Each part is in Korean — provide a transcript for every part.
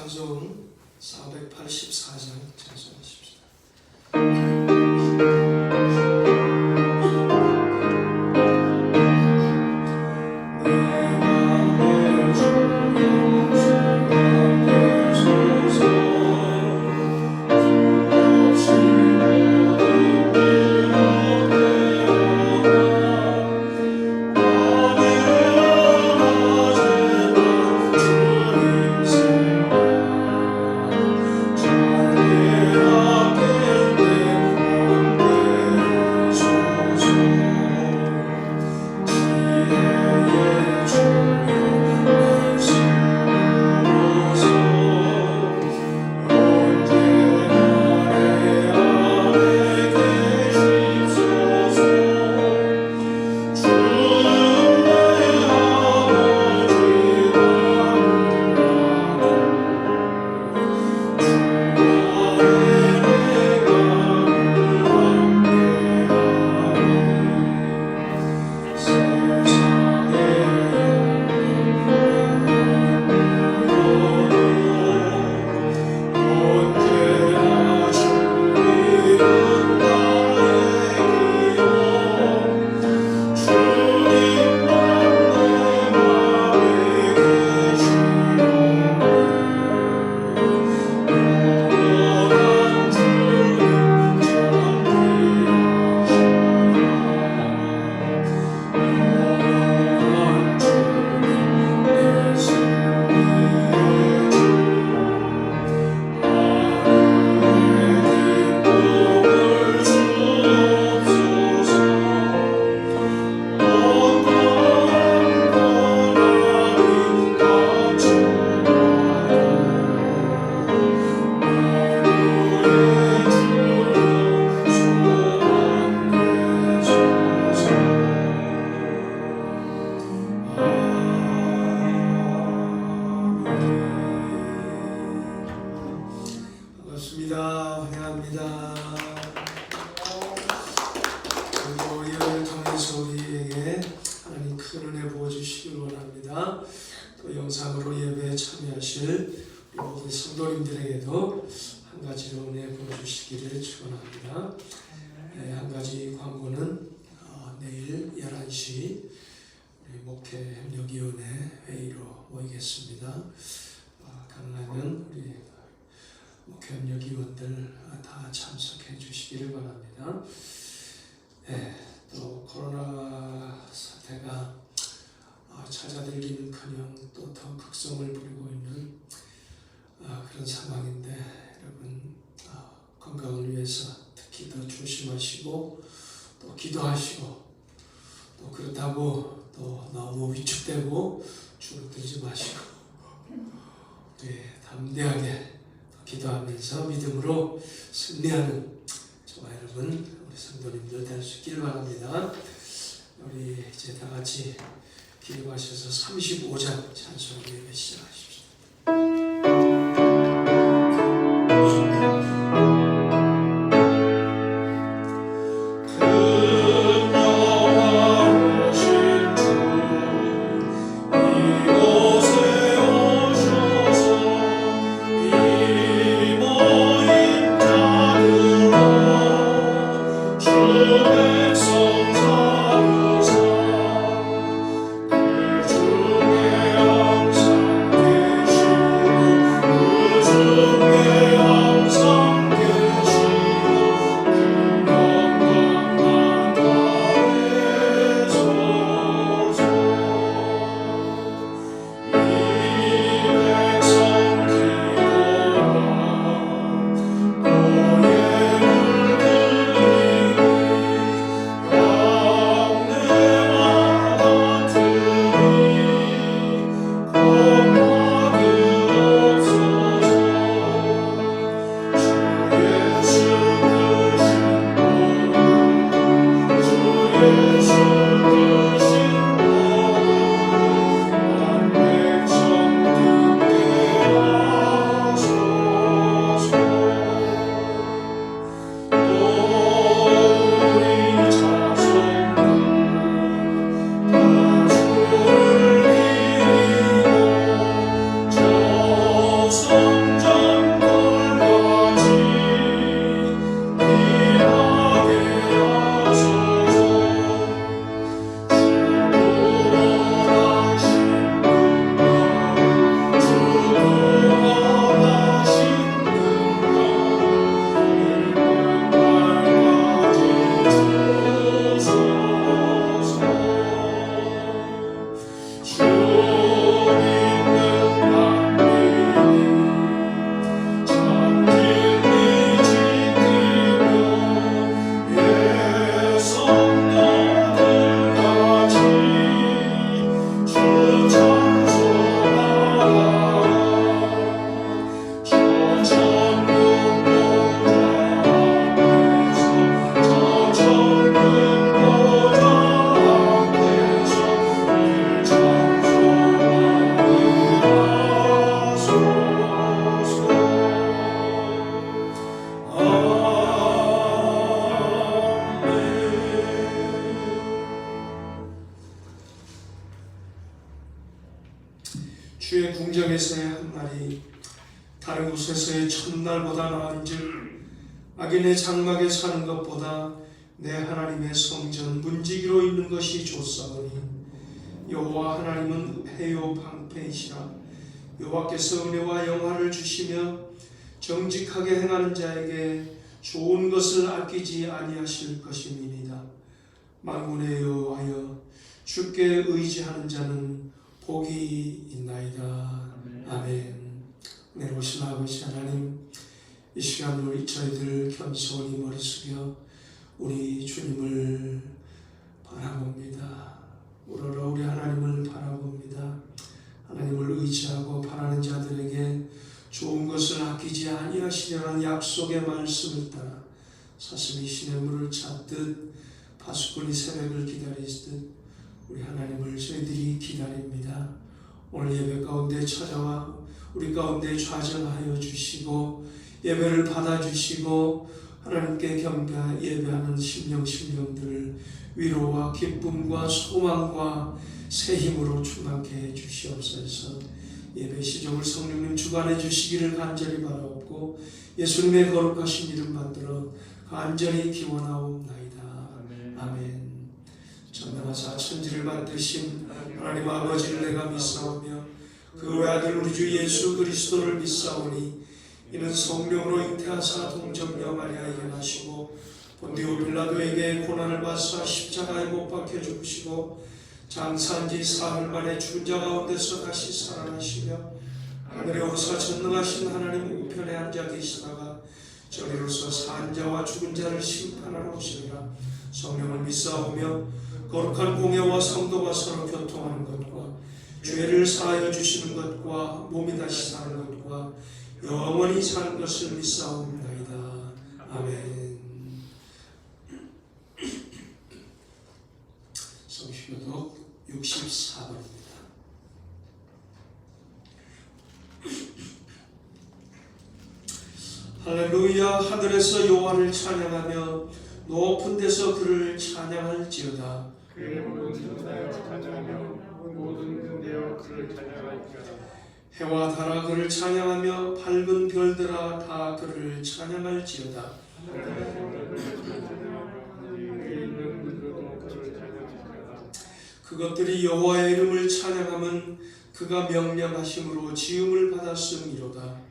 찬송 484장 찬송하십시다. 반갑습니다. 환영합니다. 그리고 이 은혜를 통해서 우리에게 하나님 큰 은혜 부어주시길 원합니다. 또 영상으로 예배에 참여하실 우리 모든 성도님들에게도 한 가지로 은혜 부어주시기를 축원합니다. 한 가지 광고는 내일 11시 우리 목회협력위원회 회의로 모이겠습니다. 가능하면 우리 목회협력위원들 다 참석해 주시기를 바랍니다. 또 코로나 사태가 찾아들기는커녕 또 더 극성을 부리고 있는 그런 상황인데 여러분 건강을 위해서 특히 더 조심하시고 또 기도하시고 또 그렇다고 또 너무 위축되고 주눅들지 마시고 담대하게 기도하면서 믿음으로 승리하는 저와 여러분 우리 성도님들 될 수 있기를 바랍니다. 우리 이제 다 같이 기도하셔서 35장 찬송 예배 시작하십시오. 주 주의 궁정에서의 한 날이 다른 곳에서의 첫날보다 나은즉 악인의 장막에 사는 것보다 내 하나님의 성전 문지기로 있는 것이 좋사오니 여호와 하나님은 회요 방패이시라. 여호와께서 은혜와 영화를 주시며 정직하게 행하는 자에게 좋은 것을 아끼지 아니하실 것임이니이다. 만군의 여호와여, 주께 의지하는 자는 복이 있나이다. 아멘. 내로신 아버지 하나님, 이 시간 우리 저희들 겸손히 머리 숙여 우리 주님을 바라봅니다. 우러러 우리 하나님을 바라봅니다. 하나님을 의지하고 바라는 자들에게 좋은 것을 아끼지 아니하시려는 약속의 말씀을 따라 사슴이 시냇물을 찾듯 파수꾼이 새벽을 기다리듯 우리 하나님을 저희들이 기다립니다. 오늘 예배 가운데 찾아와 우리 가운데 좌정하여 주시고 예배를 받아주시고 하나님께 경배 예배하는 심령들을 위로와 기쁨과 소망과 새 힘으로 충만케 해 주시옵소서. 예배 시종을 성령님 주관해 주시기를 간절히 바라옵고 예수님의 거룩하신 이름 받들어 간절히 기원하옵나이다. 아멘. 전능하사 천지를 만드신 하나님 아버지를 내가 믿사오며 그 외아들 우리 주 예수 그리스도를 믿사오니 이는 성령으로 잉태하사 동정녀 마리아에게 나시고 본디오 빌라도에게 고난을 받사 십자가에 못 박혀 죽으시고 장사한 지 사흘 만에 죽은 자 가운데서 다시 살아나시며 하늘에 오사 전능하신 하나님 우편에 앉아 계시다가 저리로서 산 자와 죽은 자를 심판하러 오시리라. 성령을 믿사오며 거룩한 공예와 성도가 서로 교통하는 것과 죄를 사하여 주시는 것과 몸이 다시 사는 것과 영원히 사는 것을 믿사옵나이다. 아멘. 성시교독 64번입니다. 할렐루야. 하늘에서 여호와를 찬양하며 높은 데서 그를 찬양할지어다. 그의 모든 천사여 찬양하며 모든 군대여 그를 찬양할지어다. 해와 달아 그를 찬양하며 밝은 별들아 다 그를 찬양할지어다. 그것들이 여호와의 이름을 찬양함은 그가 명령하심으로 지음을 받았음이로다.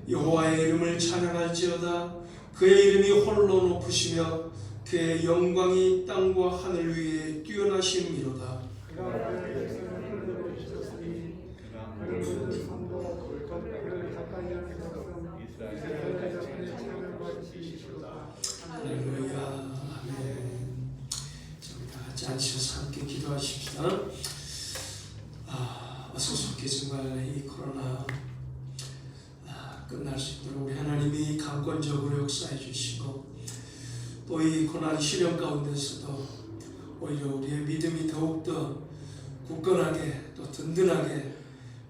여호와의 이름을 찬양할지어다. 그의 이름이 홀로 높으시며 그의 영광이 땅과 하늘 위에 뛰어나심이로다. 할렐루야. 아멘. 자, 같이 앉으셔서 함께 기도하십시다. 어서속히 정말 이 코로나 끝날 수 있도록 우리 하나님이 강권적으로 역사해 주시고 또 이 고난 시련 가운데서도 오히려 우리의 믿음이 더욱더 굳건하게 또 든든하게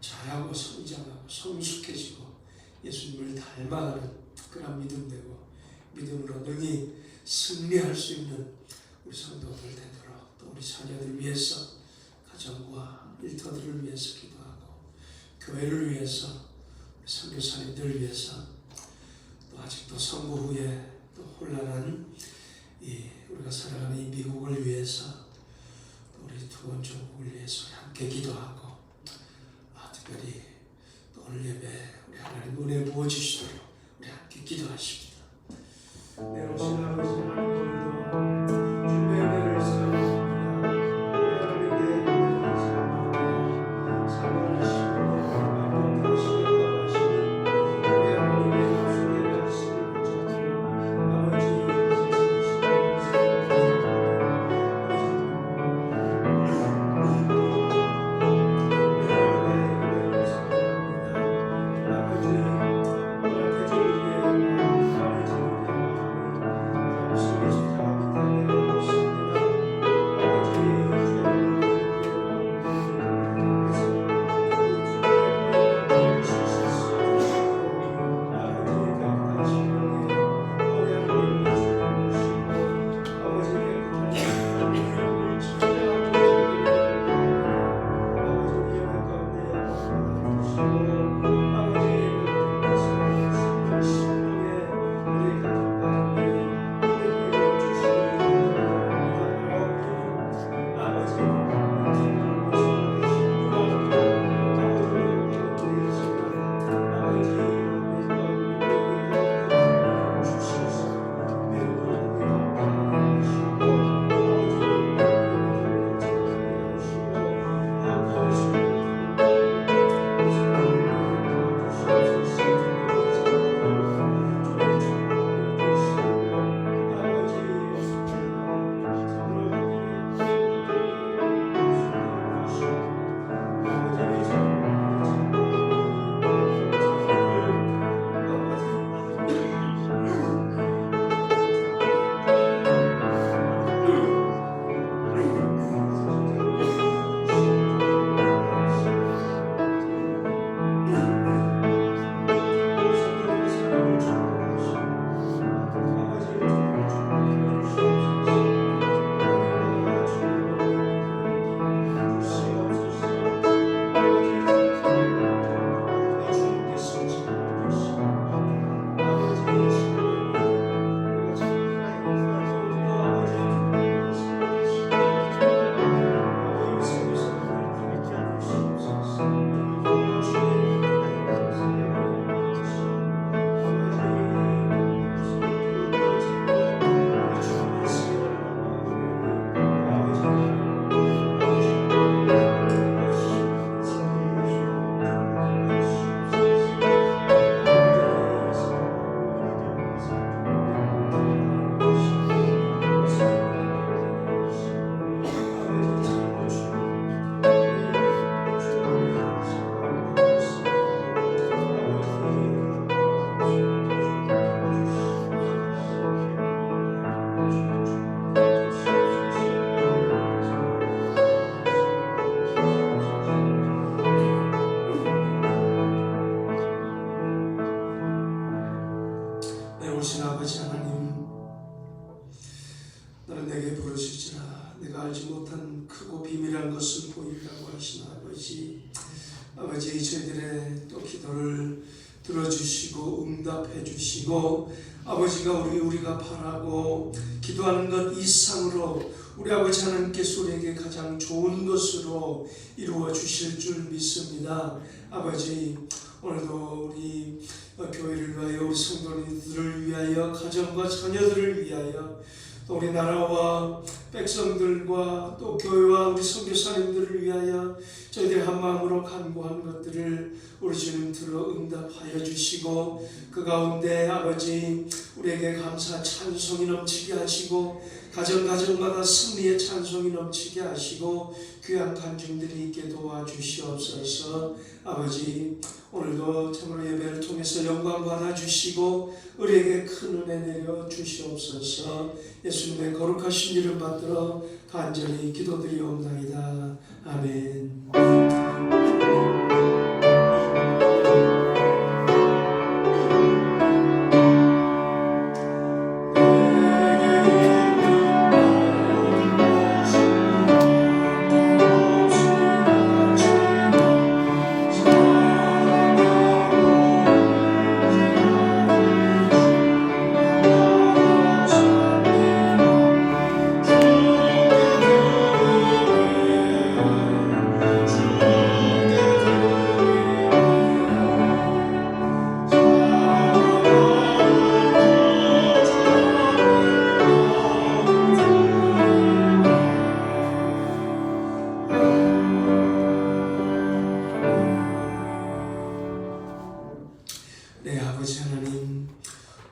자라고 성장하고 성숙해지고 예수님을 닮아가는 그런 믿음 되고 믿음으로 능히 승리할 수 있는 우리 성도들 되도록 또 우리 자녀들 위해서 가정과 일터들을 위해서 기도하고 교회를 위해서 우리 선교사님들 위해서 또 아직도 선거 후에 또 혼란한 우리가 살아가는 이 미국을 위해서 또 우리 두번 조국을 위해서 함께 기도하고 특별히 또 오늘 예배 우리 하나님 은혜 부어주시도록 우리 함께 기도하십니다. 내려오신 아버지 하나님 주님의 은혜를 사랑합니다. 우리 하나님께 사랑하시고 우리 하나님의 약속의 말씀을 붙잡고 아버지 알지 못한 크고 비밀한 것을 보인다고 하신 아버지, 아버지 저희들의 또 기도를 들어주시고 응답해 주시고 아버지가 우리가 바라고 기도하는 것 이상으로 우리 아버지 하나님께서 우리에게 가장 좋은 것으로 이루어 주실 줄 믿습니다. 아버지, 오늘도 우리 교회를 위하여, 우리 성도님들을 위하여, 가정과 자녀들을 위하여, 또 우리 나라와 백성들과 또 교회와 우리 선교사님들을 위하여 저희들이 한 마음으로 간구한 것들을 우리 주님 들어 응답하여 주시고 그 가운데 아버지 우리에게 감사 찬송이 넘치게 하시고 가정마다 승리의 찬송이 넘치게 하시고 귀한 간증들이 있게 도와주시옵소서. 아버지, 오늘도 참으로 예배를 통해서 영광 받아주시고 우리에게 큰 은혜 내려 주시옵소서. 예수님의 거룩하신 이름 받들어 간절히 기도드리옵나이다. 아멘. 네, 아버지 하나님,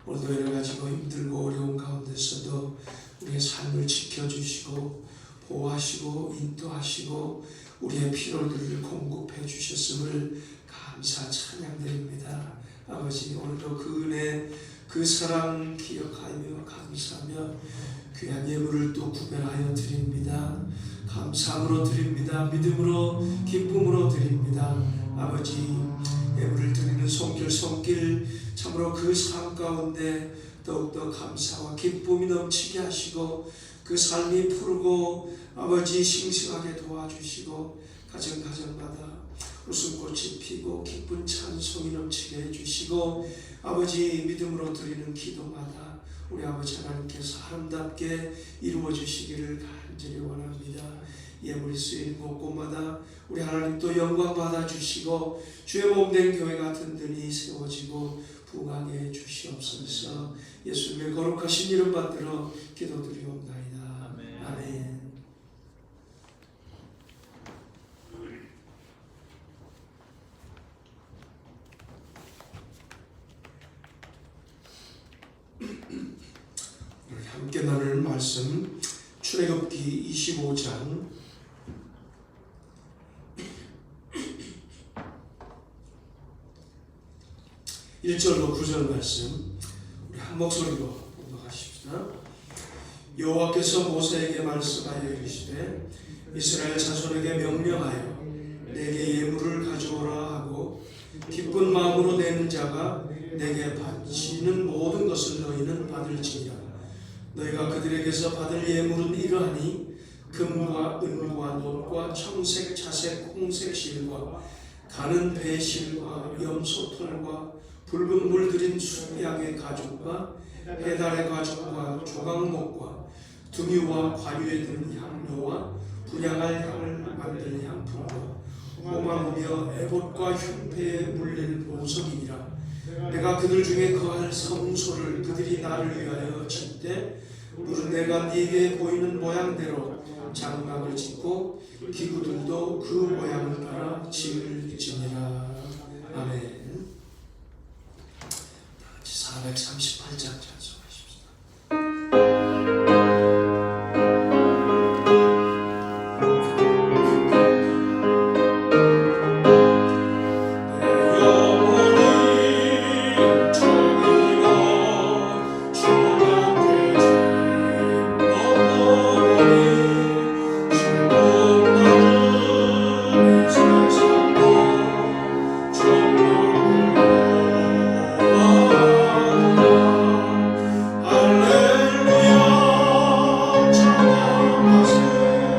오늘도 여러 가지고 힘들고 어려운 가운데서도 우리의 삶을 지켜주시고 보호하시고 인도하시고 우리의 필요들을 공급해 주셨음을 감사 찬양드립니다. 아버지, 오늘도 그 은혜, 그 사랑 기억하며 감사하며 귀한 예물을 또 구별하여 드립니다. 감사함으로 드립니다. 믿음으로 기쁨으로 드립니다. 아버지, 예물을 드리는 손길 참으로 그 삶 가운데 더욱더 감사와 기쁨이 넘치게 하시고 그 삶이 푸르고 아버지 싱싱하게 도와주시고 가정마다 웃음꽃이 피고 기쁜 찬송이 넘치게 해주시고 아버지 믿음으로 드리는 기도마다 우리 아버지 하나님께서 아름답게 이루어 주시기를 간절히 원합니다. 예물이 쓰이는 곳곳마다 우리 하나님 또 영광 받아주시고 주의 몸된 교회가 든든히 세워지고 부강해 주시옵소서. 예수님의 거룩하신 이름 받들어 기도드리옵나이다. 아멘. 오늘 함께 나눌 말씀 출애굽기 25장 1절로 9절 말씀 우리 한 목소리로 봉독하십시다. 여호와께서 모세에게 말씀하여 이르시되 이스라엘 자손에게 명령하여 내게 예물을 가져오라 하고 기쁜 마음으로 내는 자가 내게 바치는 모든 것을 너희는 받을지니라. 너희가 그들에게서 받을 예물은 이러하니 금과 은과 놋과 청색, 자색, 홍색 실과 가는 배실과 염소털과 붉은 물 들인 순양의 가죽과 해달의 가죽과 조각목과 등유와 관유에 든 향료와 분향할 향을 만들 향품과 호마무며 에봇과 흉패에 물린 보석이니라. 내가 그들 중에 거할 성소를 그들이 나를 위하여 짓되 물은 내가 네게 보이는 모양대로 장막을 짓고 기구들도 그 모양을 따라 지을지니라. 아멘. 438장 찬송하십시다. 할렐루야 찬양하세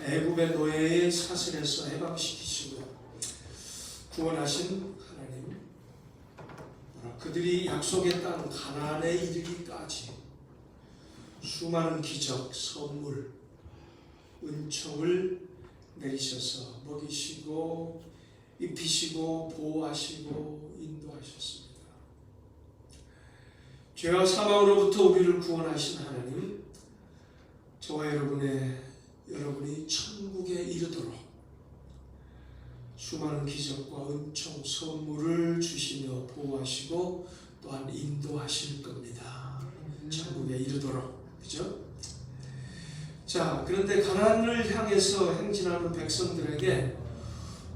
애굽의 노예의 사슬에서 해방시키시고 구원하신 하나님, 그들이 약속의 땅 가나안에 이르기까지 수많은 기적, 선물, 은총을 내리셔서 먹이시고 입히시고 보호하시고 인도하셨습니다. 죄와 사망으로부터 우리를 구원하신 하나님, 저와 여러분이 천국에 이르도록 수많은 기적과 은총, 선물을 주시며 보호하시고 또한 인도하실 겁니다. 천국에 이르도록. 그죠? 자, 그런데 가나안을 향해서 행진하는 백성들에게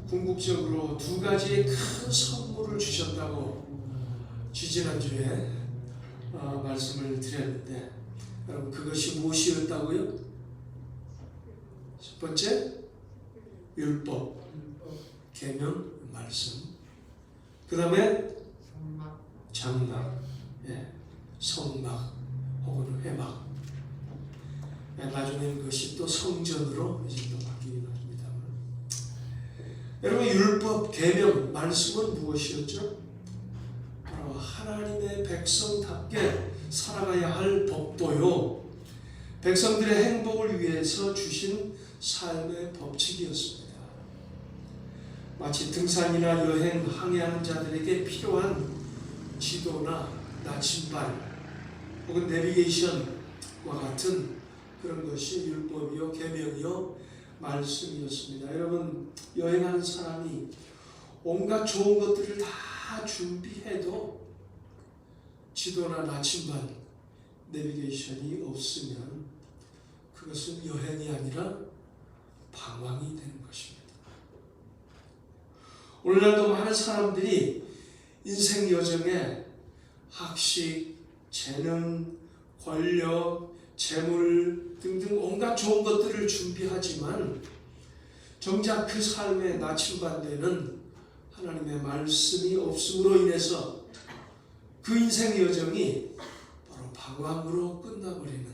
궁극적으로 두 가지의 큰 선물을 주셨다고 지지난주에 말씀을 드렸는데, 여러분 그것이 무엇이었다고요? 첫 번째, 율법, 계명, 말씀. 그 다음에 장막, 성막 혹은 회막. 나중에 그것이 또 성전으로 이제 또 바뀌긴 합니다만, 여러분 율법, 계명, 말씀은 무엇이었죠? 바로 하나님의 백성답게 살아가야 할 법도요, 백성들의 행복을 위해서 주신 삶의 법칙이었습니다. 마치 등산이나 여행, 항해하는 자들에게 필요한 지도나 나침반 혹은 내비게이션과 같은 그런 것이 율법이요, 계명이요, 말씀이었습니다. 여러분, 여행하는 사람이 온갖 좋은 것들을 다 준비해도 지도나 나침반, 내비게이션이 없으면 그것은 여행이 아니라 방황이 되는 것입니다. 오늘날도 많은 사람들이 인생 여정에 학식, 재능, 권력, 재물 등등 온갖 좋은 것들을 준비하지만 정작 그 삶의 나침반되는 하나님의 말씀이 없음으로 인해서 그 인생 여정이 바로 방황으로 끝나버리는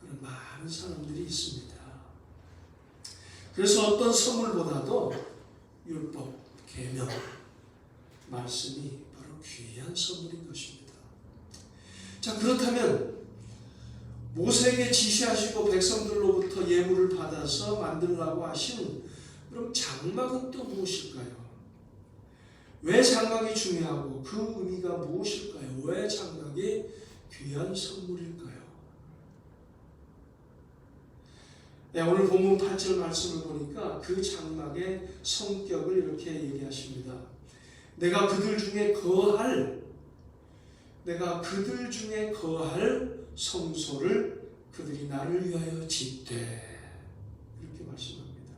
그런 많은 사람들이 있습니다. 그래서 어떤 선물보다도 율법, 계명, 말씀이 바로 귀한 선물인 것입니다. 자, 그렇다면 모세에게 지시하시고 백성들로부터 예물을 받아서 만들라고 하신 그럼 장막은 또 무엇일까요? 왜 장막이 중요하고 그 의미가 무엇일까요? 왜 장막이 귀한 선물일까요? 오늘 본문 8절 말씀을 보니까 그 장막의 성격을 이렇게 얘기하십니다. 내가 그들 중에 거할 성소를 그들이 나를 위하여 짓되, 이렇게 말씀합니다.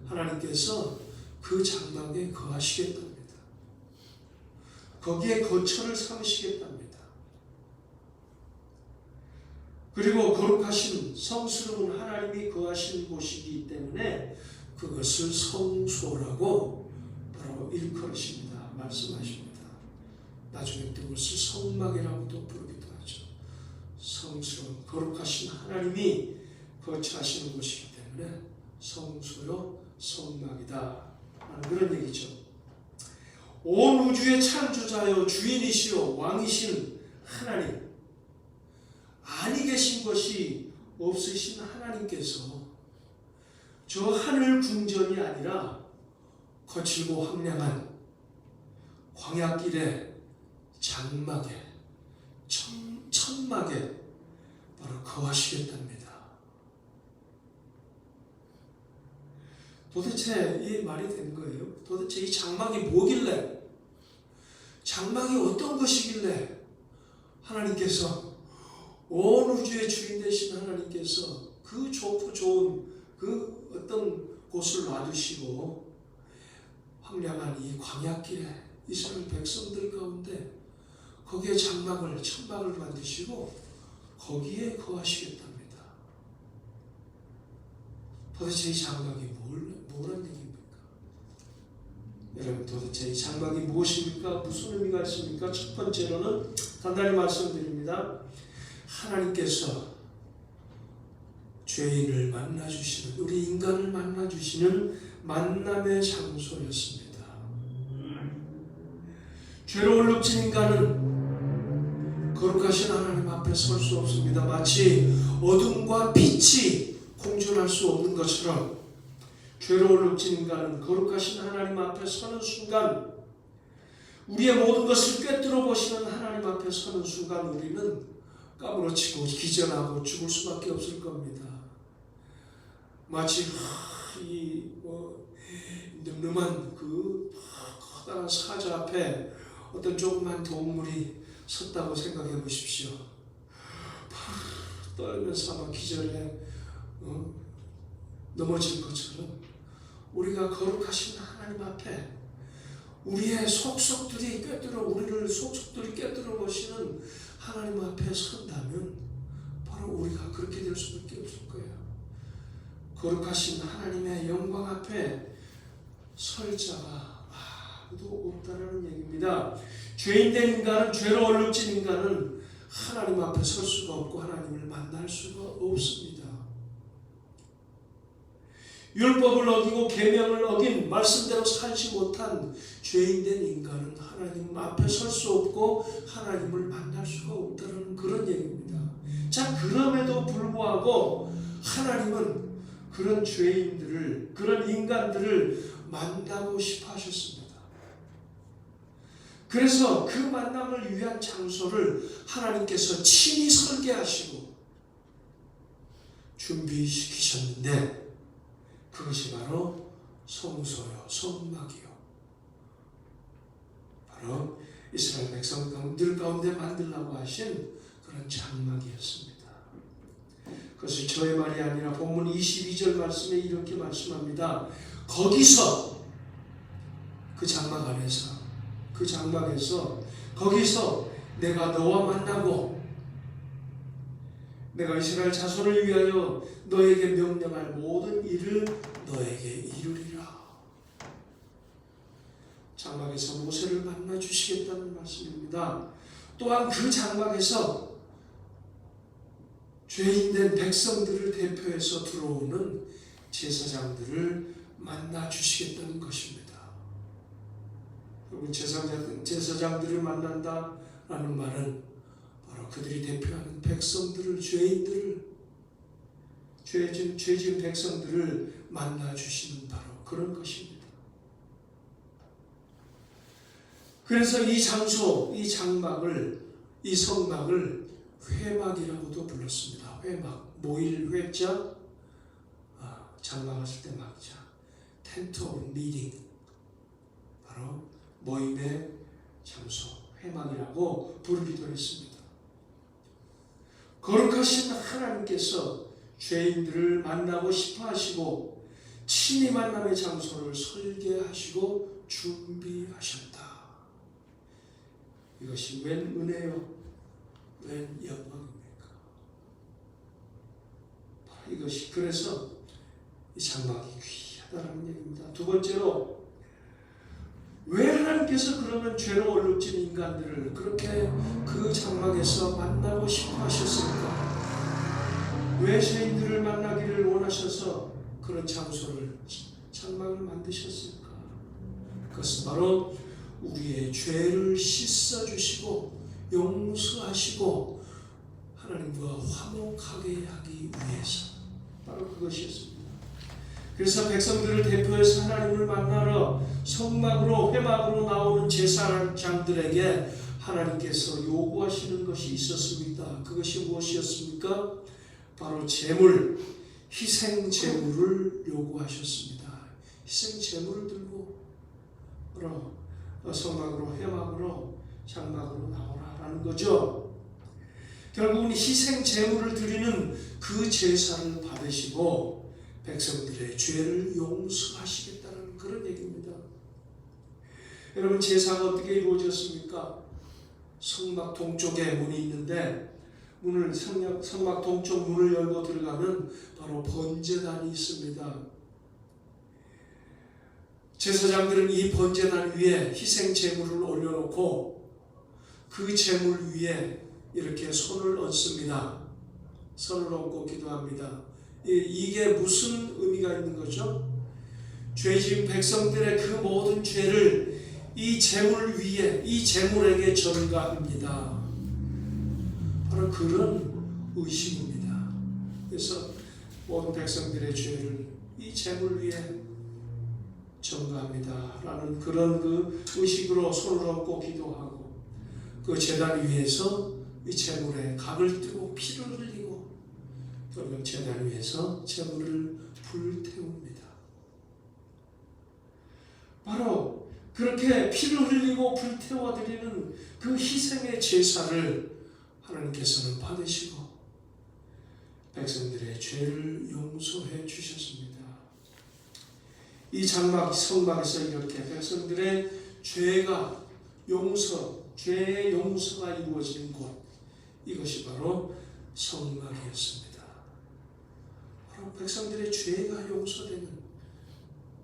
하나님께서 그 장막에 거하시겠답니다. 거기에 거처를 삼으시겠답니다. 그리고 거룩하신 성스러운 하나님이 거하시는 곳이기 때문에 그것을 성소라고 바로 일컬으십니다. 말씀하십니다. 나중에 또 그것을 성막이라고도 부르기도 하죠. 성스러운 거룩하신 하나님이 거처하시는 곳이기 때문에 성소요, 성막이다 하는 그런 얘기죠. 온 우주의 창조자요, 주인이시요, 왕이신 하나님, 아니 계신 것이 없으신 하나님께서 저 하늘 궁전이 아니라 거칠고 황량한 광야길에 장막에 천막에 바로 거하시겠답니다. 도대체 이 말이 된 거예요? 도대체 이 장막이 뭐길래, 장막이 어떤 것이길래 하나님께서, 온 우주의 주인 되신 하나님께서 그 좋고 좋은 그 어떤 곳을 놔두시고 황량한 이 광야길에 이스라엘 백성들 가운데 거기에 장막을, 천막을 만드시고 거기에 거하시겠답니다. 도대체 이 장막이 뭐란 얘기입니까? 여러분, 도대체 이 장막이 무엇입니까? 무슨 의미가 있습니까? 첫 번째로는 간단히 말씀드립니다. 하나님께서 죄인을 만나주시는, 우리 인간을 만나주시는 만남의 장소였습니다. 죄로 얼룩진 인간은 거룩하신 하나님 앞에 설 수 없습니다. 마치 어둠과 빛이 공존할 수 없는 것처럼 죄로 얼룩진 인간은 거룩하신 하나님 앞에 서는 순간, 우리의 모든 것을 꿰뚫어 보시는 하나님 앞에 서는 순간 우리는 까무러치고 기절하고 죽을 수밖에 없을 겁니다. 마치 이 늠름한 그 커다란 사자 앞에 어떤 조그만 동물이 섰다고 생각해 보십시오. 떨면서 아마 기절해 넘어질 것처럼 우리가 거룩하신 하나님 앞에 우리의 속속들이 꿰뚫어, 우리를 속속들이 꿰뚫어 보시는 하나님 앞에 선다면 바로 우리가 그렇게 될 수밖에 없을 거예요. 거룩하신 하나님의 영광 앞에 설 자가 아무도 없다는 얘기입니다. 죄인된 인간은, 죄로 얼룩진 인간은 하나님 앞에 설 수가 없고 하나님을 만날 수가 없습니다. 율법을 어기고 계명을 어긴, 말씀대로 살지 못한 죄인된 인간은 하나님 앞에 설 수 없고 하나님을 만날 수가 없다는 그런 얘기입니다. 자, 그럼에도 불구하고 하나님은 그런 죄인들을, 그런 인간들을 만나고 싶어 하셨습니다. 그래서 그 만남을 위한 장소를 하나님께서 친히 설계하시고 준비시키셨는데, 그것이 바로 성소요, 성막이요, 바로 이스라엘 백성들 가운데 만들라고 하신 그런 장막이었습니다. 그것이 저의 말이 아니라 본문 22절 말씀에 이렇게 말씀합니다. 거기서, 그 장막 안에서, 그 장막에서, 거기서 내가 너와 만나고 내가 이스라엘 자손을 위하여 너에게 명령할 모든 일을 너에게 이루리라. 장막에서 모세를 만나 주시겠다는 말씀입니다. 또한 그 장막에서 죄인된 백성들을 대표해서 들어오는 제사장들을 만나 주시겠다는 것입니다. 여러분, 제사장들을 만난다라는 말은 바로 그들이 대표하는 백성들을, 죄인들을, 죄 지은 백성들을 만나 주시는 바로 그런 것입니다. 그래서 이 장소, 이 장막을, 이 성막을 회막이라고도 불렀습니다. 회막, 모일 회자, 장막했을 때 막자, 텐트 오브 미팅, 바로 모임의 장소, 회막이라고 부르기도 했습니다. 거룩하신 하나님께서 죄인들을 만나고 싶어 하시고 친히 만남의 장소를 설계하시고 준비하셨다. 이것이 웬 은혜요, 웬 영광입니까? 바로 이것이, 그래서 이 장막이 귀하다는 얘기입니다. 두 번째로, 왜 하나님께서 그러면 죄로 얼룩진 인간들을 그렇게 그 장막에서 만나고 싶어 하셨을까? 왜 죄인들을 만나기를 원하셔서 그런 장소를, 장막을 만드셨을까? 그것은 바로 우리의 죄를 씻어주시고 용서하시고 하나님과 화목하게 하기 위해서, 바로 그것이었습니다. 그래서 백성들을 대표해서 하나님을 만나러 성막으로, 회막으로 나오는 제사장들에게 하나님께서 요구하시는 것이 있었습니다. 그것이 무엇이었습니까? 바로 제물, 희생 제물을 요구하셨습니다. 희생 제물을 들고 성막으로, 회막으로, 장막으로 나오라라는 거죠. 결국은 희생 제물을 드리는 그 제사를 받으시고 백성들의 죄를 용서하시겠다는 그런 얘기입니다. 여러분, 제사가 어떻게 이루어졌습니까? 성막 동쪽에 문이 있는데, 성막 동쪽 문을 열고 들어가면 바로 번제단이 있습니다. 제사장들은 이 번제단 위에 희생 제물을 올려놓고 그 제물 위에 이렇게 손을 얹습니다. 손을 얹고 기도합니다. 이게 무슨 의미가 있는 거죠? 죄진 백성들의 그 모든 죄를 이 제물 위에, 이 제물에게 전가합니다. 바로 그런 의식입니다. 그래서 모든 백성들의 죄를 이 제물 위에 전가합니다 라는 그런 그 의식으로 손을 얹고 기도하고, 그 제단 위에서 이 제물에 각을 뜨고 피를 흘리고, 결국 제단 위에서 제물을 불태웁니다. 바로 그렇게 피를 흘리고 불태워드리는 그 희생의 제사를 하나님께서는 받으시고 백성들의 죄를 용서해 주셨습니다. 이 장막 성막에서 이렇게 백성들의 죄가 죄의 용서가 이루어진 곳, 이것이 바로 성막이었습니다. 바로 백성들의 죄가 용서되는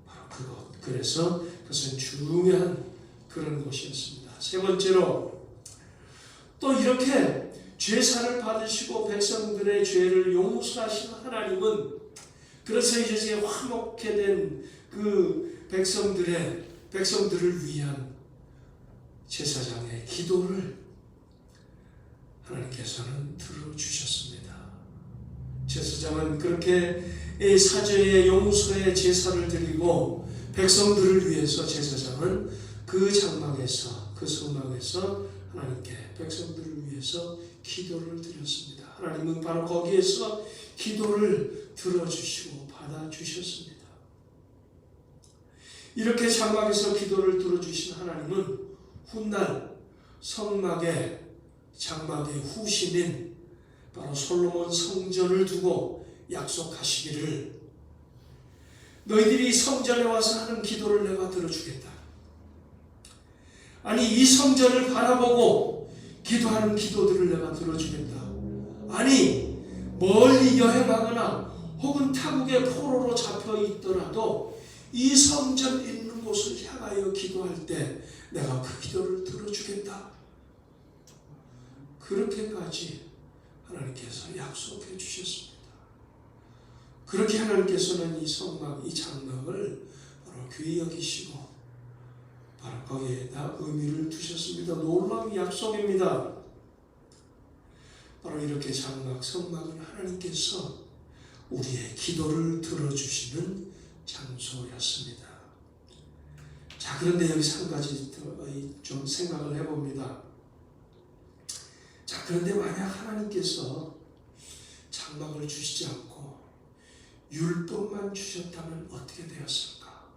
바로 그곳. 그래서 그것은 중요한 그런 곳이었습니다. 세 번째로, 또 이렇게 죄사를 받으시고 백성들의 죄를 용서하신 하나님은, 그래서 이제 화목해 된 그 백성들을 위한 제사장의 기도를 하나님께서는 들어주셨습니다. 제사장은 그렇게 사죄의 용서의 제사를 드리고 백성들을 위해서 제사장은 그 장막에서, 그 성막에서 하나님께 백성들을 위해서 기도를 드렸습니다. 하나님은 바로 거기에서 기도를 들어주시고 받아주셨습니다. 이렇게 장막에서 기도를 들어주신 하나님은 훗날 성막의 장막의 후신인 바로 솔로몬 성전을 두고 약속하시기를, 너희들이 성전에 와서 하는 기도를 내가 들어주겠다. 아니, 이 성전을 바라보고 기도하는 기도들을 내가 들어주겠다. 아니, 멀리 여행하거나 혹은 타국의 포로로 잡혀 있더라도 이 성전 있는 곳을 향하여 기도할 때 내가 그 기도를 들어주겠다. 그렇게까지 하나님께서 약속해 주셨습니다. 그렇게 하나님께서는 이 성막, 이 장막을 바로 귀히 여기시고 바로 거기에다 의미를 두셨습니다. 놀라운 약속입니다. 바로 이렇게 장막, 성막은 하나님께서 우리의 기도를 들어주시는 장소였습니다. 자, 그런데 여기서 한 가지 좀 생각을 해봅니다. 자, 그런데 만약 하나님께서 장막을 주시지 않고 율법만 주셨다면 어떻게 되었을까?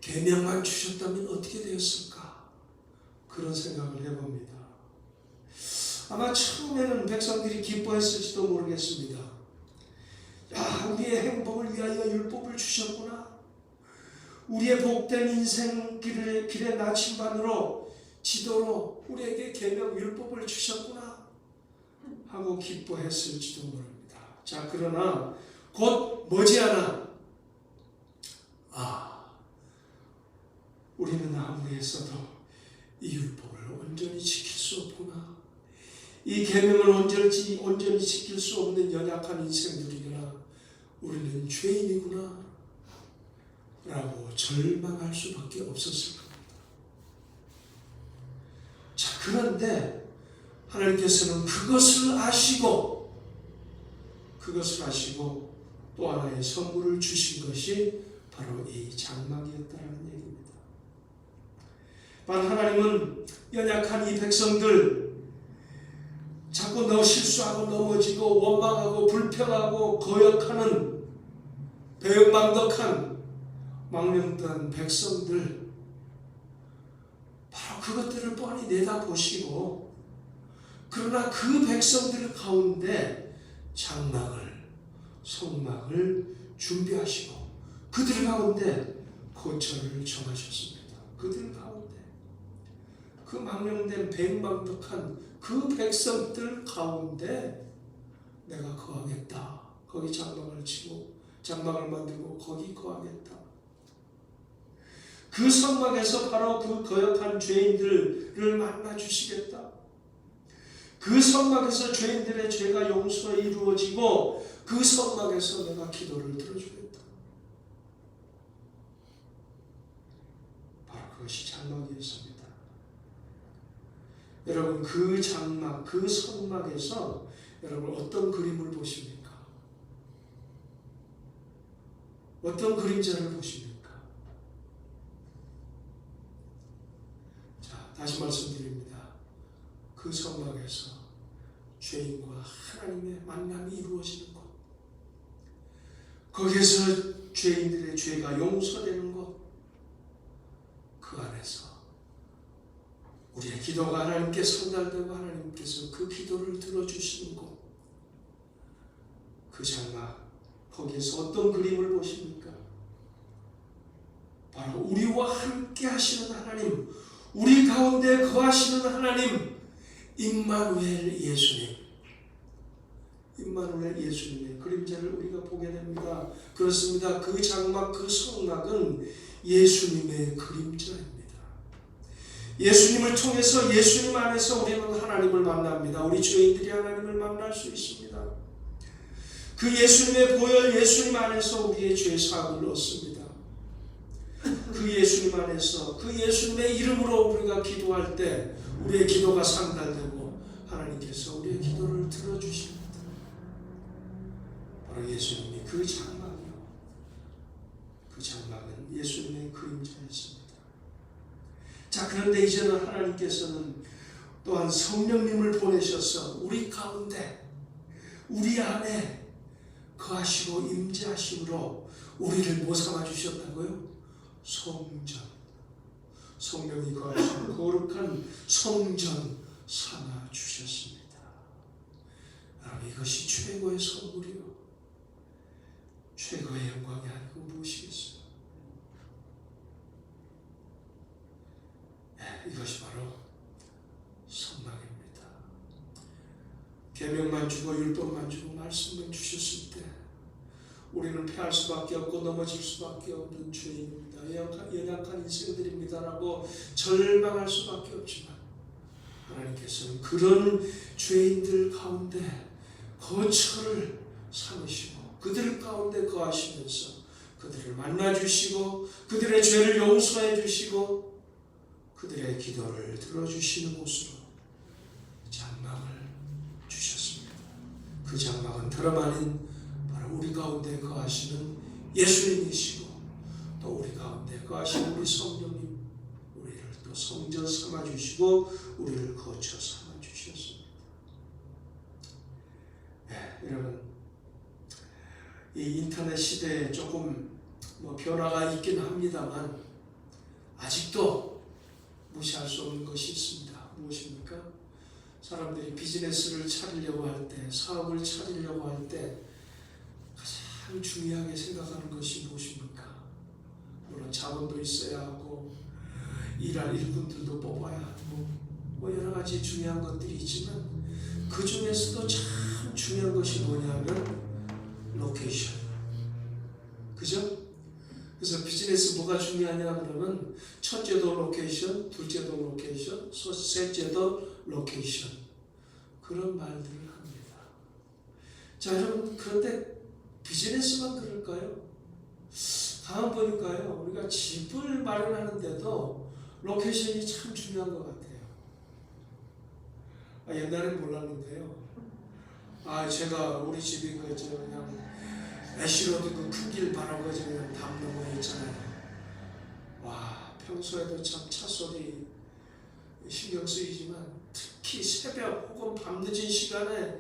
계명만 주셨다면 어떻게 되었을까? 그런 생각을 해봅니다. 아마 처음에는 백성들이 기뻐했을지도 모르겠습니다. 야, 우리의 행복을 위하여 율법을 주셨구나. 우리의 복된 인생 길의 나침반으로, 지도로 우리에게 계명 율법을 주셨구나 하고 기뻐했을지도 모릅니다. 자, 그러나 곧 머지않아 우리는 아무리 했어도 이 율법을 온전히 지킬 수 없구나. 이 계명을 온전히 지킬 수 없는 연약한 인생들이구나. 우리는 죄인이구나 라고 절망할 수밖에 없었을 겁니다. 자, 그런데 하나님께서는 그것을 아시고 또 하나의 선물을 주신 것이 바로 이 장막이었다는 얘기입니다. 바로 하나님은 연약한 이 백성들, 자꾸 실수하고 넘어지고 원망하고 불평하고 거역하는 배은망덕한 망령된 백성들, 바로 그것들을 뻔히 내다보시고, 그러나 그 백성들 가운데 장막을, 성막을 준비하시고 그들 가운데 거처를 정하셨습니다. 그들 가운데 그 망령된 배은망덕한 그 백성들 가운데 내가 거하겠다. 거기 장막을 치고 장막을 만들고 거기 거하겠다. 그 성막에서 바로 그 거역한 죄인들을 만나 주시겠다. 그 성막에서 죄인들의 죄가 용서 이루어지고 그 성막에서 내가 기도를 들어주겠다. 바로 그것이 장막이었습니다. 여러분, 그 장막, 그 성막에서 여러분 어떤 그림을 보십니까? 어떤 그림자를 보십니까? 자, 다시 말씀드립니다. 그 성막에서 죄인과 하나님의 만남이 이루어지는 것, 거기에서 죄인들의 죄가 용서되는 것, 그 안에서 우리의 기도가 하나님께 전달되고 하나님께서 그 기도를 들어주시는 것, 그 장막, 거기에서 어떤 그림을 보십니까? 바로 우리와 함께 하시는 하나님, 우리 가운데 거하시는 하나님, 임마누엘 예수님, 임마누엘 예수님의 그림자를 우리가 보게 됩니다. 그렇습니다. 그 장막, 그 성막은 예수님의 그림자입니다. 예수님을 통해서, 예수님 안에서 우리는 하나님을 만납니다. 우리 죄인들이 하나님을 만날 수 있습니다. 그 예수님의 보혈, 예수님 안에서 우리의 죄 사함을 얻습니다. 그 예수님 안에서, 그 예수님의 이름으로 우리가 기도할 때 우리의 기도가 상달되고 하나님께서 우리의 기도를 들어주십니다. 바로 예수님이 그 장막이요, 그 장막은 예수님의 그림자였습니다. 자, 그런데 이제는 하나님께서는 또한 성령님을 보내셔서 우리 가운데, 우리 안에 거하시고 임재하심으로 우리를 뭐 삼아주셨다고요? 성전, 성령이 거하시는 거룩한 성전 삼아주셨습니다. 여러분, 이것이 최고의 선물이요, 최고의 영광이 아니고 무엇이겠어요? 이것이 바로 성막입니다. 계명만 주고 율법만 주고 말씀만 주셨을 때 우리는 패할 수밖에 없고 넘어질 수밖에 없는 죄인입니다. 연약한 인생들입니다라고 절망할 수밖에 없지만 하나님께서는 그런 죄인들 가운데 거처를 삼으시고 그들 가운데 거하시면서 그들을 만나주시고 그들의 죄를 용서해 주시고 그들의 기도를 들어주시는 곳으로 장막을 주셨습니다. 그 장막은 다름 아닌 바로 우리 가운데 거하시는 예수님이시고 또 우리 가운데 거하시는 우리 성령님, 우리를 또 성전 삼아주시고 우리를 거처 삼아주셨습니다. 여러분, 이 인터넷 시대에 조금 변화가 있긴 합니다만 아직도 무시할 수 없는 것이 있습니다. 무엇입니까? 사람들이 비즈니스를 차리려고 할 때, 사업을 차리려고 할 때 가장 중요하게 생각하는 것이 무엇입니까? 물론 자본도 있어야 하고 일할 일꾼들도 뽑아야 하고 여러 가지 중요한 것들이 있지만 그 중에서도 참 중요한 것이 뭐냐면 로케이션. 그죠? 그래서 비즈니스 뭐가 중요하냐 그러면 첫째도 로케이션, 둘째도 로케이션, 셋째도 로케이션, 그런 말들을 합니다. 자, 여러분, 그런데 비즈니스만 그럴까요? 가만 보니까요, 우리가 집을 마련하는데도 로케이션이 참 중요한 것 같아요. 옛날엔 몰랐는데요. 제가 우리 집이 그냥 애쉬로드 그 큰 길 바로 그냥 담 넘어 있잖아요. 와, 평소에도 참 차 소리 신경 쓰이지만 특히 새벽 혹은 밤늦은 시간에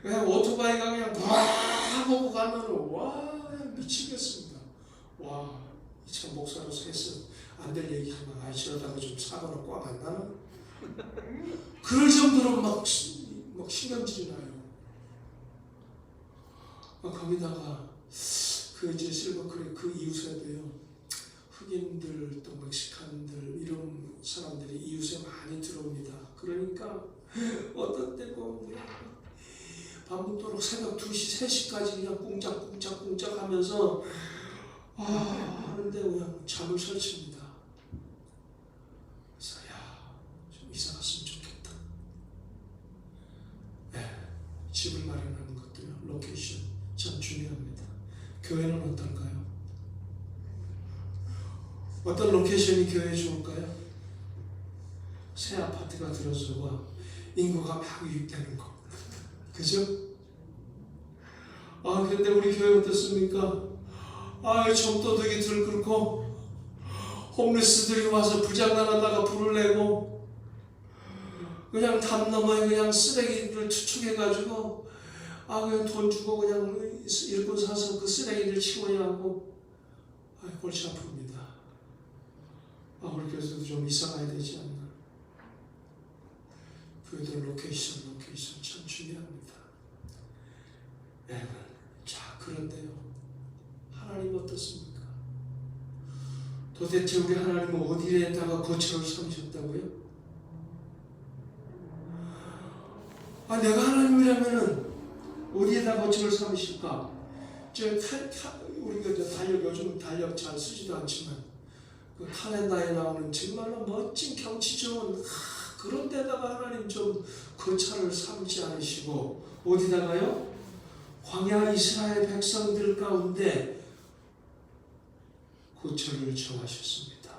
그냥 오토바이가 그냥 와 보고 가면은 와 미치겠습니다. 와, 이 참 목사로서 해서 안 될 얘기지만 저러다가 좀 사고로 꽉 안 나나? 그럴 정도로 막 신경질이 나요. 거기다가 그 이제 실버크릭 그 이웃에도요, 흑인들 또 멕시칸들 이런 사람들이 이웃에 많이 들어옵니다. 그러니까 어떤 때 보면 밤늦도록 새벽 2시, 3시까지 그냥 꿍짝꿍짝 하면서 하는데 그냥 잠을 설칩니다. 그래서 좀 이사 갔으면 좋겠다. 교회는 어떨까요? 어떤 로케이션이 교회에 좋을까요? 새 아파트가 들어서고 인구가 막 유입되는 거. 그죠? 그런데 우리 교회 어떻습니까? 점도둑이 들끓고 홈리스들이 와서 불장난하다가 불을 내고 그냥 담 너머에 그냥 쓰레기를 투축해가지고 그냥 돈 주고 그냥 일꾼 사서 그 쓰레기를 치워야 하고 골치 아픕니다. 우리 교회도 좀 이사가야 되지 않나. 교회들 로케이션 참 중요합니다. 여러분, 자 그런데요, 하나님 어떻습니까? 도대체 우리 하나님은 어디에다가 거처를 삼으셨다고요? 내가 하나님이라면은 어디에다 거처를 삼으실까? 우리가 요즘 달력 잘 쓰지도 않지만 그 칼렌더에 나오는 정말로 멋진 경치 좋은 그런 데다가 하나님 좀 거처를 삼지 않으시고 어디다가요? 광야 이스라엘 백성들 가운데 거처를 정하셨습니다.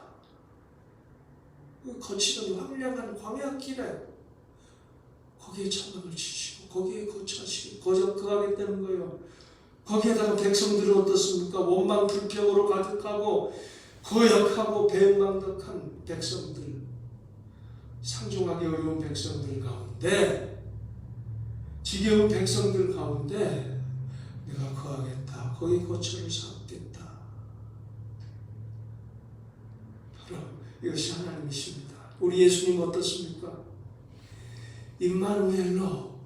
거치는 황량한 광야길에 거기에 천막을 치시고 거기에 거처하시고 거하겠다는 거예요. 거기에다가 백성들은 어떻습니까? 원망 불평으로 가득하고 거역하고 배은망덕한 백성들, 상종하기 어려운 백성들 가운데, 지겨운 백성들 가운데 내가 거하겠다. 거기 거처를 삼겠다. 바로 이것이 하나님이십니다. 우리 예수님 어떻습니까? 임마누엘로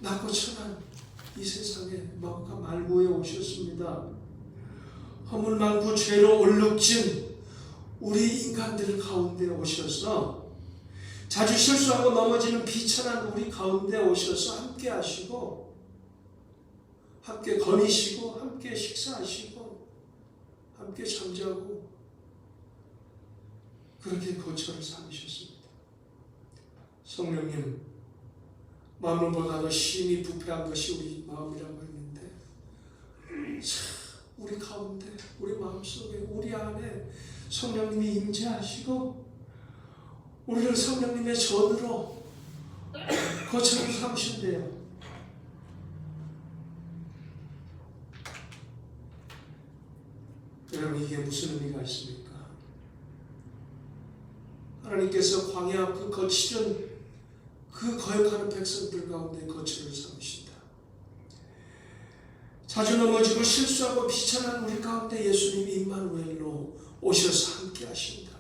낮고 천한 이 세상에 마음과 말구에 오셨습니다. 허물 많고 죄로 얼룩진 우리 인간들 가운데 오셔서 자주 실수하고 넘어지는 비천한 우리 가운데 오셔서 함께 하시고 함께 거니시고 함께 식사하시고 함께 잠자고 그렇게 거처를 삼으셨습니다. 성령님, 마음보다도 심히 부패한 것이 우리 마음이라고 했는데 우리 가운데, 우리 마음속에, 우리 안에 성령님이 임재하시고 우리를 성령님의 전으로 거처를 삼으신대요. 여러분, 이게 무슨 의미가 있습니까? 하나님께서 광야 그 거칠은 그 거역하는 백성들 가운데 거처를 삼으신다. 자주 넘어지고 실수하고 비천한 우리 가운데 예수님이 임마누엘로 오셔서 함께 하신다.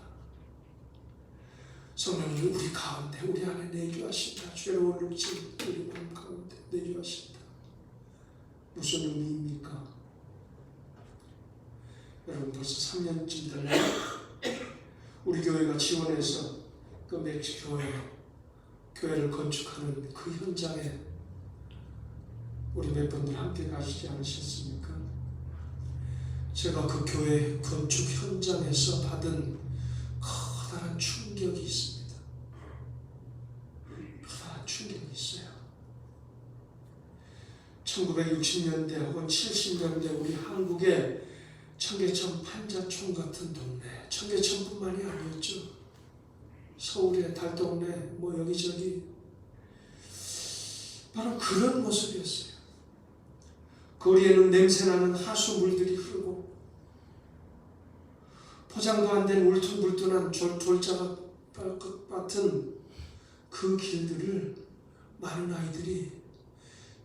성령님 우리 가운데, 우리 안에 내주하신다. 죄로 얼룩진 우리 마음 가운데 내주하신다. 무슨 의미입니까? 여러분, 벌써 3년쯤 됐나요? 우리 교회가 지원해서 그 멕시코 교회를 건축하는 그 현장에 우리 몇 분들 함께 가시지 않으셨습니까? 제가 그 교회 건축 현장에서 받은 커다란 충격이 있습니다. 커다란 충격이 있어요. 1960년대 혹은 70년대 우리 한국의 청계천 판자촌 같은 동네, 청계천뿐만이 아니었죠. 서울의 달동네, 여기저기 바로 그런 모습이었어요. 거리에는 냄새나는 하수물들이 흐르고 포장도 안 된 울퉁불퉁한 졸자가 같은 그 길들을 많은 아이들이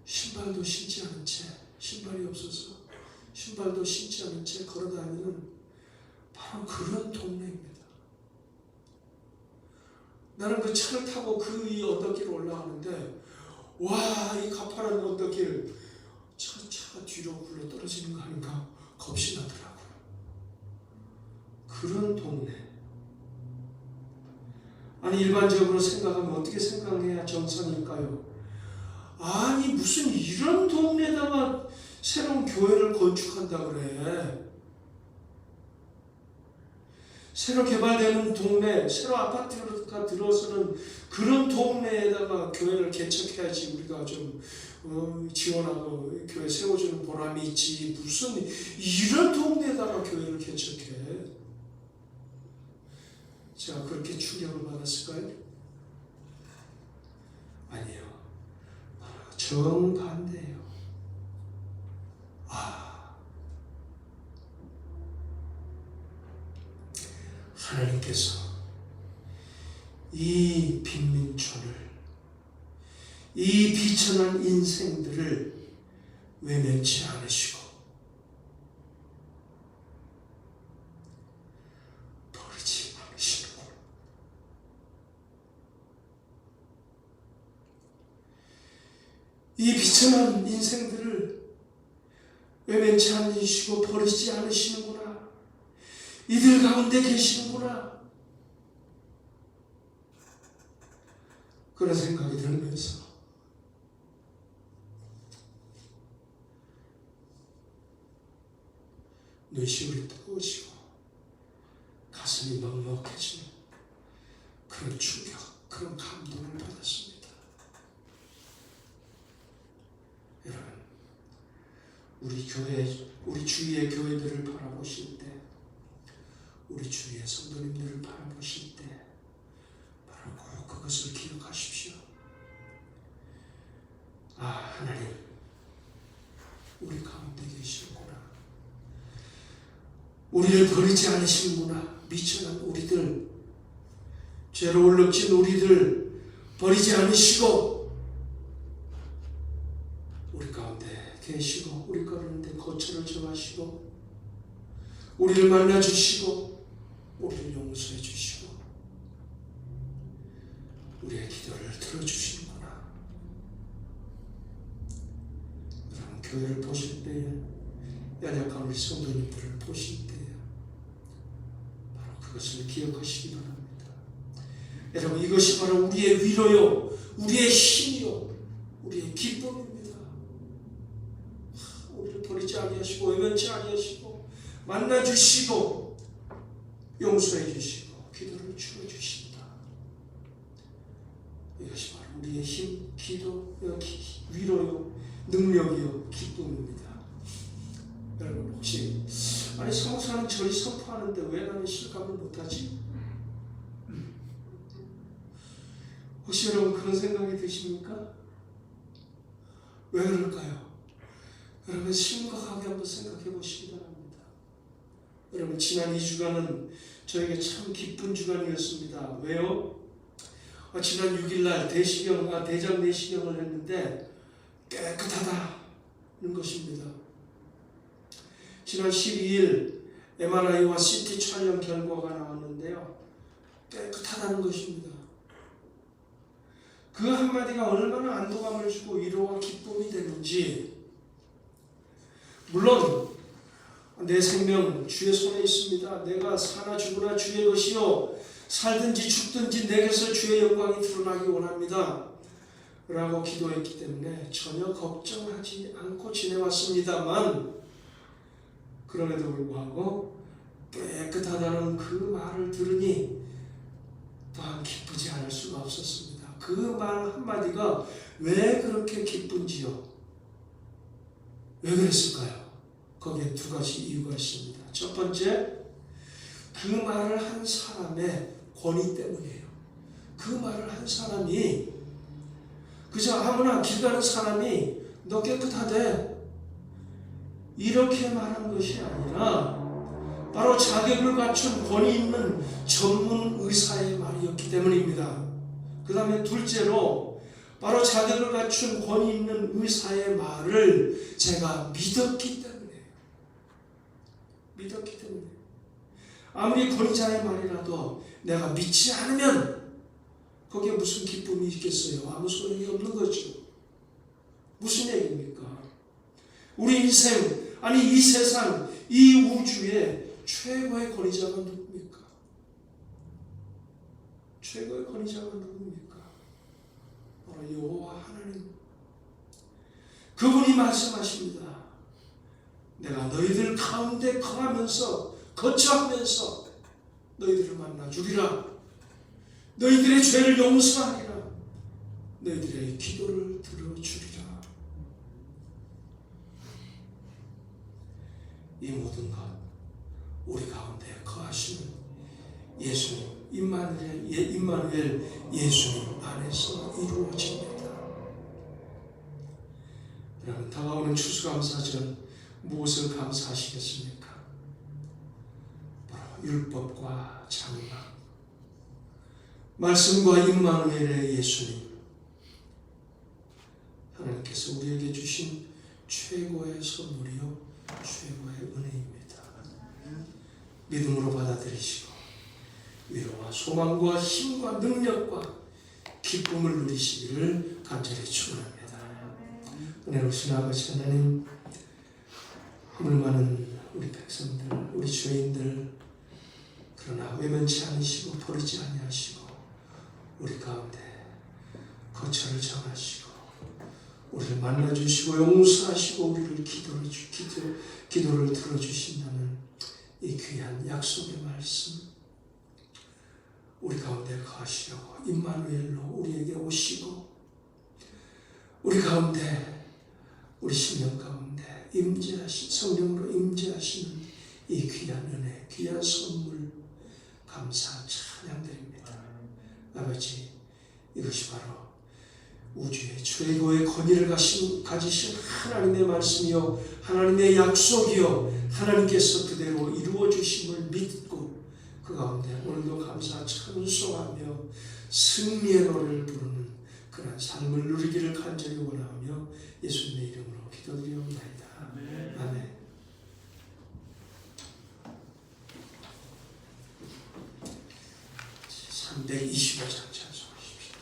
신발도 신지 않은 채, 신발이 없어서 신발도 신지 않은 채 걸어다니는 바로 그런 동네입니다. 나는 그 차를 타고 그 이 언덕길을 올라가는데 와, 이 가파른 언덕길 차가 뒤로 굴러 떨어지는 거 아닌가 겁이 나더라고요. 그런 동네. 아니, 일반적으로 생각하면 어떻게 생각해야 정상일까요? 아니, 무슨 이런 동네에다가 새로운 교회를 건축한다 그래. 새로 개발되는 동네, 새로 아파트가 들어서는 그런 동네에다가 교회를 개척해야지 우리가 좀 지원하고 교회 세워주는 보람이 있지 무슨 이런 동네에다가 교회를 개척해. 제가 그렇게 충격을 받았을까요? 아니요. 정반대예요. 하나님께서 이 빈민촌을, 이 비천한 인생들을 외면치 않으시고 버리지 않으시는군. 이 비천한 인생들을 외면치 않으시고 버리지 않으시는구나. 이들 가운데 계시는구나. 그런 생각이 들면서 눈시울이 뜨거워지고 가슴이 먹먹해지는 그런 충격, 그런 감동을 받았습니다. 여러분, 우리 교회, 우리 주위의 교회들을 바라보실 때, 우리 주위의 성도님들을 바라보실 때 바로 꼭 그것을 기억하십시오. 하나님, 우리 가운데 계시는구나. 우리를 버리지 않으시는구나. 미천한 우리들, 죄로 얼룩진 우리들 버리지 않으시고 우리 가운데 계시고 우리 가운데 거처를 정하시고 우리를 만나주시고 우리를 용서해 주시고 우리의 기도를 들어주시는구나. 여러분, 교회를 보실 때에, 연약한 우리 성도님들을 보실 때에 바로 그것을 기억하시기 바랍니다. 여러분, 이것이 바로 우리의 위로요, 우리의 힘이요, 우리의 기쁨입니다. 우리를 버리지 아니하시고 외면치 아니하시고 만나주시고 용서해 주시고 기도를 주어주신다. 이것이 바로 우리의 힘, 기도요, 위로요, 능력이요, 기쁨입니다. 여러분, 혹시 성목사는 저리 선포하는데 왜 나는 실감을 못하지? 혹시 여러분 그런 생각이 드십니까? 왜 그럴까요? 여러분, 심각하게 한번 생각해 보시기 바랍니다. 여러분, 지난 2주간은 저에게 참 기쁜 주간이었습니다. 왜요? 지난 6일날 대장 내시경을 했는데 깨끗하다는 것입니다. 지난 12일 MRI와 CT 촬영 결과가 나왔는데요, 깨끗하다는 것입니다. 그 한마디가 얼마나 안도감을 주고 위로와 기쁨이 되는지. 물론 내 생명 주의 손에 있습니다. 내가 사나 죽으나 주의 것이요 살든지 죽든지 내게서 주의 영광이 드러나기 원합니다 라고 기도했기 때문에 전혀 걱정하지 않고 지내왔습니다만, 그럼에도 불구하고 깨끗하다는 그 말을 들으니 또한 기쁘지 않을 수가 없었습니다. 그 말 한마디가 왜 그렇게 기쁜지요? 왜 그랬을까요? 거기에 두 가지 이유가 있습니다. 첫 번째, 그 말을 한 사람의 권위 때문이에요. 그 말을 한 사람이 그저 아무나 길 가는 사람이 너 깨끗하대 이렇게 말한 것이 아니라 바로 자격을 갖춘 권위 있는 전문 의사의 말이었기 때문입니다. 그 다음에 둘째로, 바로 자격을 갖춘 권위 있는 의사의 말을 제가 믿었기 때문에, 아무리 권위자의 말이라도 내가 믿지 않으면 거기에 무슨 기쁨이 있겠어요? 아무 소용이 없는 거죠. 무슨 얘기입니까? 우리 인생, 아니 이 세상, 이 우주의 최고의 권위자가 누굽니까? 최고의 권위자가 누굽니까? 바로 여호와 하나님. 그분이 말씀하십니다. 내가 너희들 가운데 거처하면서 너희들을 만나 주리라. 너희들의 죄를 용서하리라. 너희들의 기도를 들어주리라. 이 모든 것 우리 가운데 거하시는 예수님, 임마누엘 예수님 안에서 이루어집니다. 여러분, 다가오는 추수감사절 무엇을 감사하시겠습니까? 바로 율법과 장막, 말씀과 임마누엘의 예수님, 하나님께서 우리에게 주신 최고의 선물이요 최고의 은혜입니다. 믿음으로 받아들이시고 위로와 소망과 힘과 능력과 기쁨을 누리시기를 간절히 축원합니다. 은혜로우신 아버지 하나님, 하물 많은 우리 백성들, 우리 죄인들, 그러나 외면치 않으시고 버리지 아니하시고 우리 가운데 거처를 정하시고 우리를 만나주시고 용서하시고 우리를 기도를 들어주신다는 이 귀한 약속의 말씀, 우리 가운데 거하시려고 임마누엘로 우리에게 오시고 우리 가운데, 우리 심령 가운데 임재하신 성령으로 임재하시는 이 귀한 은혜, 귀한 선물 감사 찬양드립니다. 아버지, 이것이 바로 우주의 최고의 권위를 가지신 하나님의 말씀이요 하나님의 약속이요 하나님께서 그대로 이루어 주심을 믿고 그 가운데 오늘도 감사 찬송하며 승리의 노래를 부르는 그런 삶을 누리기를 간절히 원하며 예수님의 이름으로 기도드리옵나이다. 아멘. 네, 325장 찬송하십시오.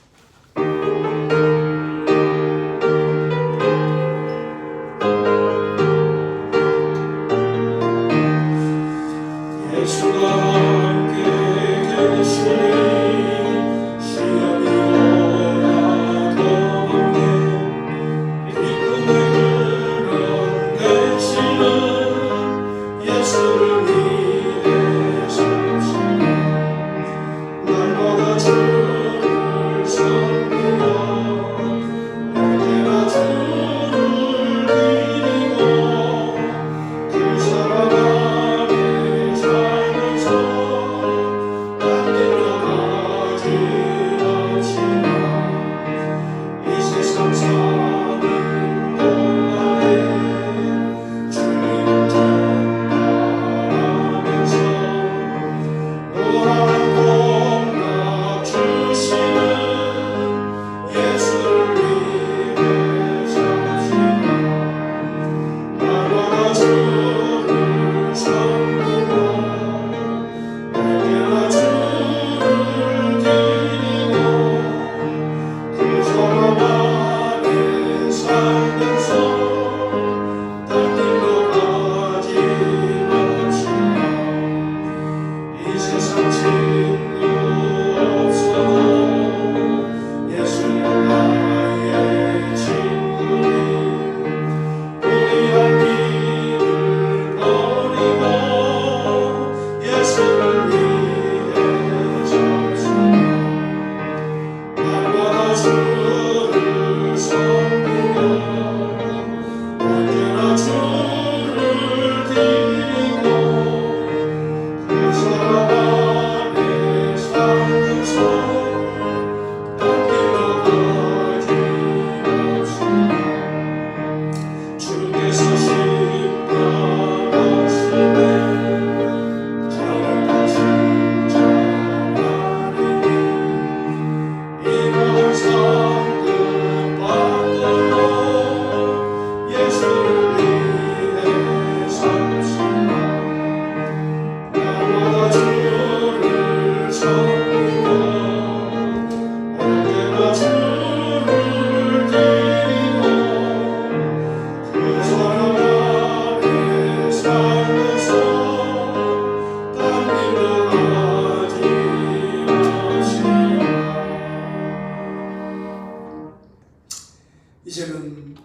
이제는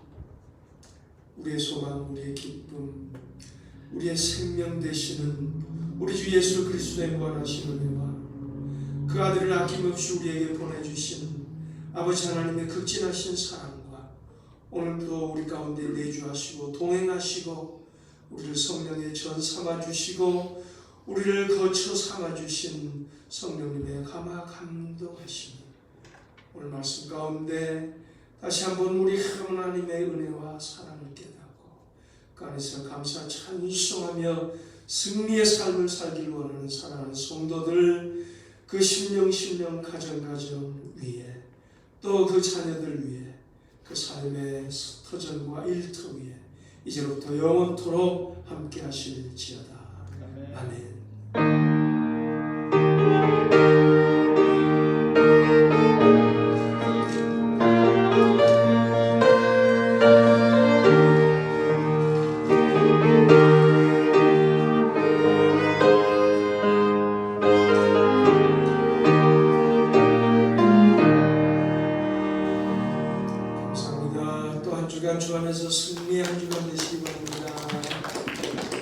우리의 소망, 우리의 기쁨, 우리의 생명 되시는 우리 주 예수 그리스도의 무한하신 은혜와 그 아들을 아낌없이 우리에게 보내주시는 아버지 하나님의 극진하신 사랑과 오늘도 우리 가운데 내주하시고 동행하시고 우리를 성령의 전 삼아주시고 우리를 거쳐 삼아주신 성령님의 감화 감동하시니 오늘 말씀 가운데 다시 한번 우리 하나님의 은혜와 사랑을 깨닫고 그 안에서 감사 찬송하며 승리의 삶을 살기를 원하는 사랑하는 성도들, 그 심령 가정 위에 또 그 자녀들 위에 그 삶의 터전과 일터 위에 이제부터 영원토록 함께 하실지어다. 아멘.